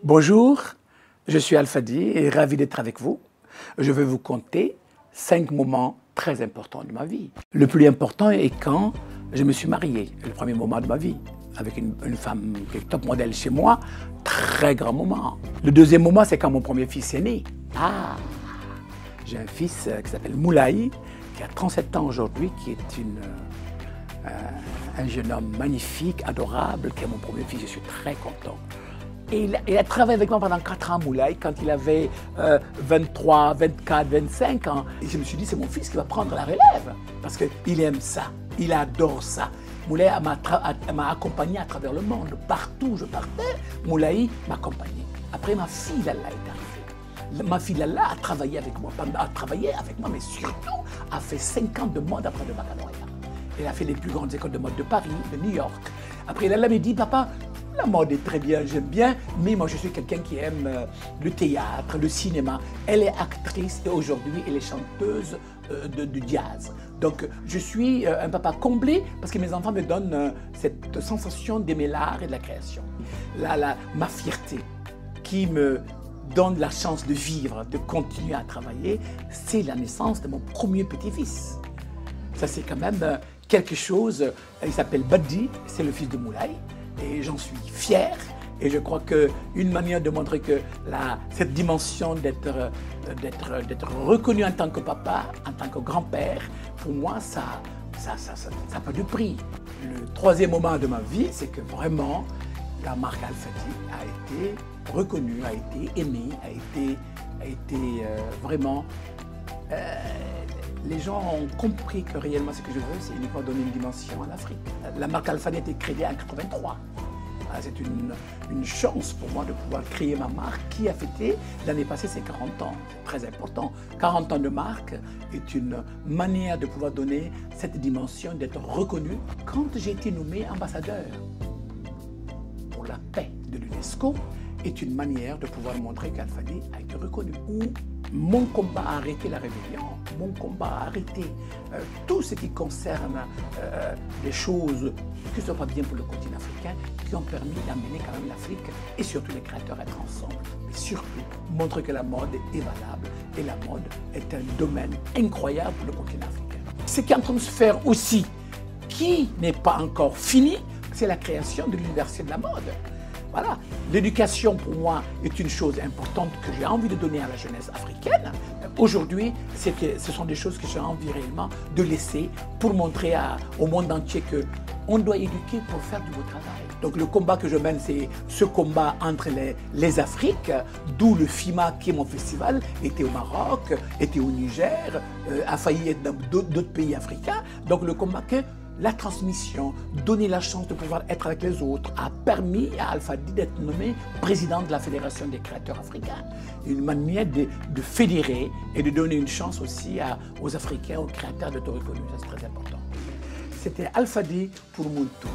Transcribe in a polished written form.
Bonjour, je suis Alpha Dy et ravi d'être avec vous. Je vais vous conter 5 moments très importants de ma vie. Le plus important est quand je me suis marié, le premier moment de ma vie, avec une femme qui est top modèle chez moi, très grand moment. Le deuxième moment, c'est quand mon premier fils est né. J'ai un fils qui s'appelle Moulay, qui a 37 ans aujourd'hui, qui est un jeune homme magnifique, adorable, qui est mon premier fils, je suis très content. Et il a travaillé avec moi pendant 4 ans, Moulay, quand il avait 23, 24, 25 ans. Et je me suis dit, c'est mon fils qui va prendre la relève, parce qu'il aime ça, il adore ça. Moulay m'a accompagné à travers le monde. Partout où je partais, Moulay m'accompagnait. Après, ma fille Lalla est arrivée. Ma fille Lalla a travaillé avec moi, mais surtout a fait 5 ans de mode après le baccalauréat. Elle a fait les plus grandes écoles de mode de Paris, de New York. Après, Lalla me dit, papa, la mode est très bien, j'aime bien, mais moi je suis quelqu'un qui aime le théâtre, le cinéma. Elle est actrice et aujourd'hui elle est chanteuse de jazz. Donc je suis un papa comblé parce que mes enfants me donnent cette sensation d'aimer l'art et de la création. Ma fierté qui me donne la chance de vivre, de continuer à travailler, c'est la naissance de mon premier petit-fils. Ça c'est quand même quelque chose, il s'appelle Badji, c'est le fils de Moulay. Et j'en suis fier et je crois qu'une manière de montrer que cette dimension d'être reconnu en tant que papa, en tant que grand-père, pour moi, ça n'a pas de prix. Le troisième moment de ma vie, c'est que vraiment, la marque Alpha Dy a été reconnue, a été aimée, a été vraiment... les gens ont compris que réellement ce que je veux, c'est uniquement donner une dimension à l'Afrique. La marque Alpha Dy a été créée en 1983. C'est une chance pour moi de pouvoir créer ma marque qui a fêté l'année passée ses 40 ans. C'est très important. 40 ans de marque est une manière de pouvoir donner cette dimension, d'être reconnu. Quand j'ai été nommé ambassadeur pour la paix de l'UNESCO, est une manière de pouvoir montrer qu'Alpha Dy a été reconnu. Où mon combat a arrêté la rébellion, mon combat a arrêté tout ce qui concerne les choses qui ne sont pas bien pour le continent africain, qui ont permis d'amener quand même l'Afrique et surtout les créateurs à être ensemble. Mais surtout, montrer que la mode est valable et la mode est un domaine incroyable pour le continent africain. Ce qui est en train de se faire aussi, qui n'est pas encore fini, c'est la création de l'université de la mode. Voilà, l'éducation pour moi est une chose importante que j'ai envie de donner à la jeunesse africaine. Aujourd'hui, ce sont des choses que j'ai envie réellement de laisser pour montrer au monde entier qu'on doit éduquer pour faire du beau travail. Donc le combat que je mène, c'est ce combat entre les Afriques, d'où le FIMA qui est mon festival, était au Maroc, était au Niger, a failli être dans d'autres pays africains. Donc le combat que la transmission, donner la chance de pouvoir être avec les autres, a permis à Alpha Dy d'être nommé président de la Fédération des créateurs africains. Une manière de fédérer et de donner une chance aussi aux Africains, aux créateurs d'être reconnus. C'est très important. C'était Alpha Dy pour Muntu.